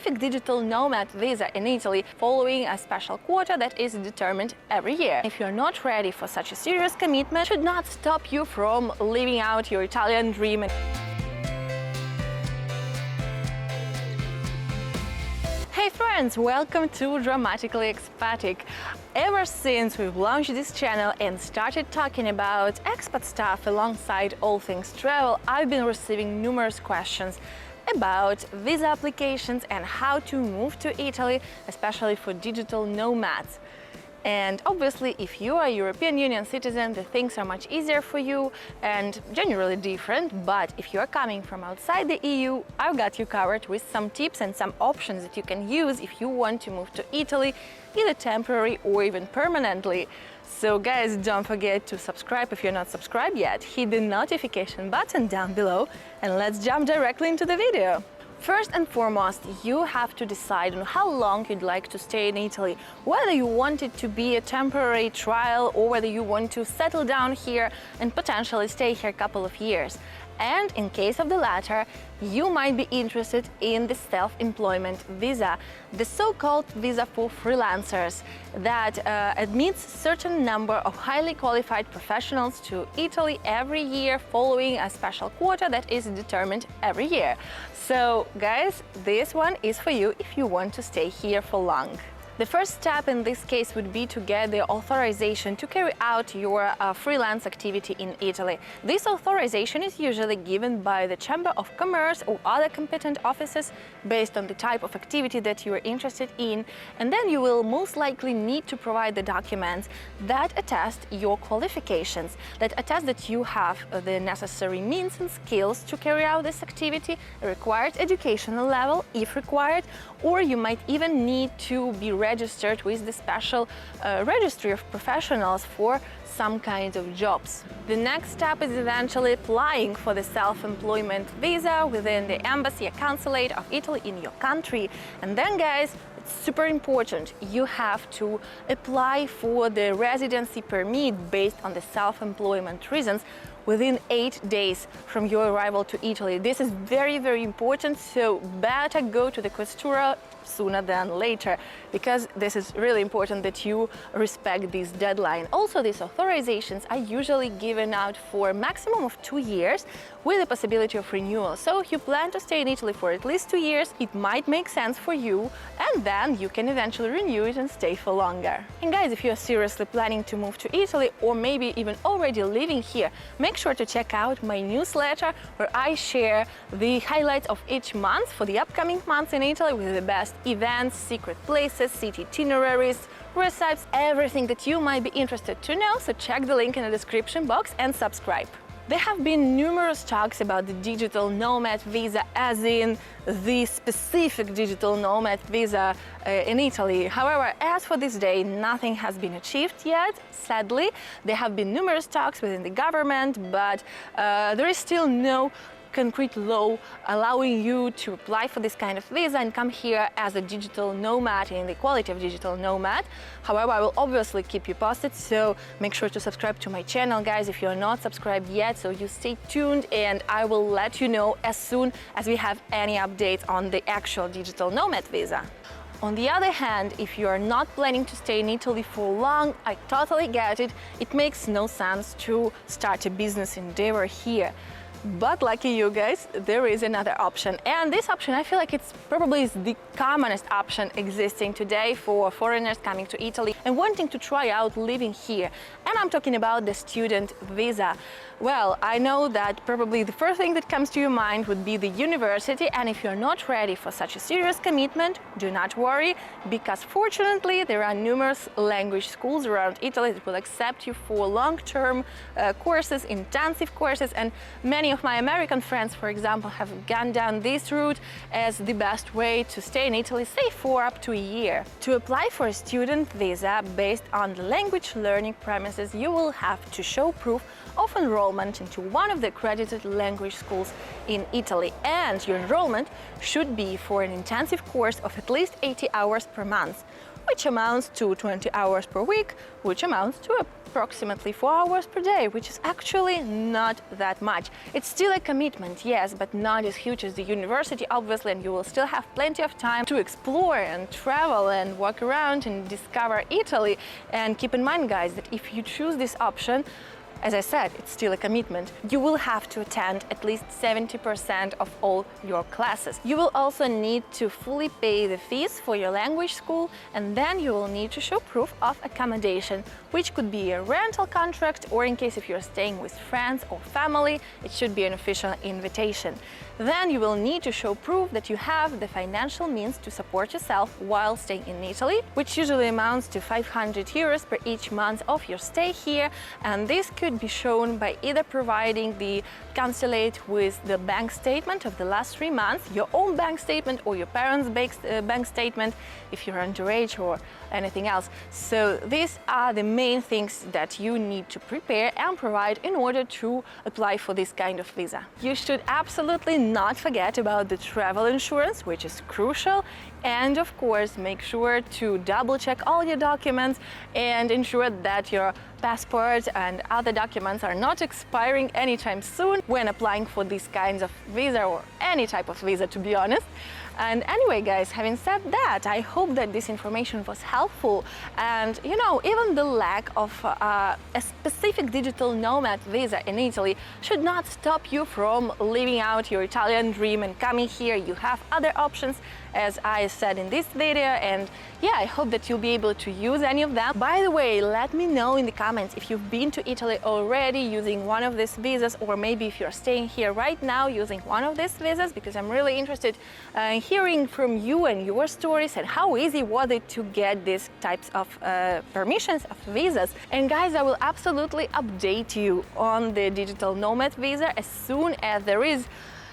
specific digital nomad visa in Italy following a special quota that is determined every year. If you're not ready for such a serious commitment, it should not stop you from living out your Italian dream. Hey friends, welcome to Dramatically Expatic. Ever since we've launched this channel and started talking about expat stuff alongside all things travel, I've been receiving numerous questions about visa applications and how to move to Italy, especially for digital nomads. And obviously, if you are a European Union citizen, the things are much easier for you and generally different. But if you are coming from outside the EU, I've got you covered with some tips and some options that you can use if you want to move to Italy, either temporary or even permanently. So guys, don't forget to subscribe if you're not subscribed yet. Hit the notification button down below and let's jump directly into the video. First and foremost, you have to decide on how long you'd like to stay in Italy, whether you want it to be a temporary trial or whether you want to settle down here and potentially stay here a couple of years. And in case of the latter, you might be interested in the self-employment visa, the so-called visa for freelancers that admits certain number of highly qualified professionals to Italy every year following a special quota that is determined every year. So guys, this one is for you if you want to stay here for long. The first step in this case would be to get the authorization to carry out your freelance activity in Italy. This authorization is usually given by the Chamber of Commerce or other competent offices based on the type of activity that you are interested in, and then you will most likely need to provide the documents that attest your qualifications, that attest that you have the necessary means and skills to carry out this activity, a required educational level if required, or you might even need to be registered with the special registry of professionals for some kind of jobs. The next step is eventually applying for the self-employment visa within the embassy or consulate of Italy in your country. And then guys, it's super important, you have to apply for the residency permit based on the self-employment reasons within 8 days from your arrival to Italy. This is very, very important, so better go to the questura sooner than later, because this is really important that you respect this deadline. Also, these authorizations are usually given out for a maximum of 2 years with the possibility of renewal. So if you plan to stay in Italy for at least 2 years, it might make sense for you, and then you can eventually renew it and stay for longer. And guys, if you're seriously planning to move to Italy or maybe even already living here, make sure to check out my newsletter where I share the highlights of each month for the upcoming months in Italy with the best events, secret places, city itineraries, recipes, everything that you might be interested to know, so check the link in the description box and subscribe. There have been numerous talks about the digital nomad visa, as in the specific digital nomad visa in Italy. However, as for this day, nothing has been achieved yet, sadly. There have been numerous talks within the government, but there is still no concrete law allowing you to apply for this kind of visa and come here as a digital nomad in the quality of digital nomad. However, I will obviously keep you posted, so make sure to subscribe to my channel, guys, if you're not subscribed yet, so you stay tuned and I will let you know as soon as we have any updates on the actual digital nomad visa. On the other hand, if you are not planning to stay in Italy for long, I totally get it. It makes no sense to start a business endeavor here. But lucky you guys, there is another option, and this option I feel like it's probably the commonest option existing today for foreigners coming to Italy and wanting to try out living here, and I'm talking about the student visa. Well, I know that probably the first thing that comes to your mind would be the university, and if you're not ready for such a serious commitment, do not worry, because fortunately there are numerous language schools around Italy that will accept you for long-term courses, intensive courses, and many of my American friends, for example, have gone down this route as the best way to stay in Italy, say for up to a year. To apply for a student visa based on the language learning premises, you will have to show proof of enrollment into one of the accredited language schools in Italy, and your enrollment should be for an intensive course of at least 80 hours per month. which amounts to 20 hours per week, which amounts to approximately 4 hours per day, which is actually not that much. It's still a commitment, yes, but not as huge as the university, obviously, and you will still have plenty of time to explore and travel and walk around and discover Italy. And keep in mind, guys, that if you choose this option, as I said, it's still a commitment. You will have to attend at least 70% of all your classes. You will also need to fully pay the fees for your language school, and then you will need to show proof of accommodation, which could be a rental contract, or in case if you're staying with friends or family, it should be an official invitation. Then you will need to show proof that you have the financial means to support yourself while staying in Italy, which usually amounts to 500 euros per each month of your stay here, and this could be shown by either providing the consulate with the bank statement of the last 3 months, your own bank statement, or your parents' bank statement if you're underage, or anything else. So these are the main things that you need to prepare and provide in order to apply for this kind of visa. You should absolutely not forget about the travel insurance, which is crucial, and of course make sure to double check all your documents and ensure that your passport and other documents are not expiring anytime soon when applying for these kinds of visa, or any type of visa, to be honest. And anyway, guys, having said that, I hope that this information was helpful, and you know, even the lack of a specific digital nomad visa in Italy should not stop you from living out your Italian dream and coming here. You have other options, as I said in this video, and yeah, I hope that you'll be able to use any of them. By the way, let me know in the comments if you've been to Italy already using one of these visas, or maybe if you're staying here right now using one of these visas, because I'm really interested in hearing from you and your stories, and how easy was it to get these types of permissions, of visas. And guys, I will absolutely update you on the digital nomad visa as soon as there is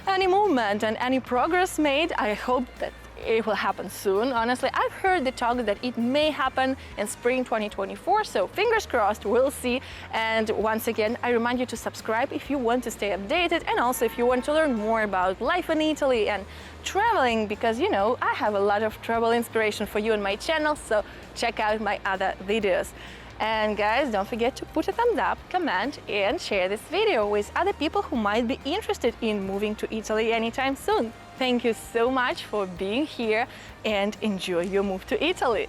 any movement and any progress made. I hope that it will happen soon. Honestly, I've heard the talk that it may happen in spring 2024, so fingers crossed, we'll see. And once again, I remind you to subscribe if you want to stay updated, and also if you want to learn more about life in Italy and traveling, because you know, I have a lot of travel inspiration for you on my channel, so check out my other videos. And guys, don't forget to put a thumbs up, comment, and share this video with other people who might be interested in moving to Italy anytime soon. Thank you so much for being here, and enjoy your move to Italy.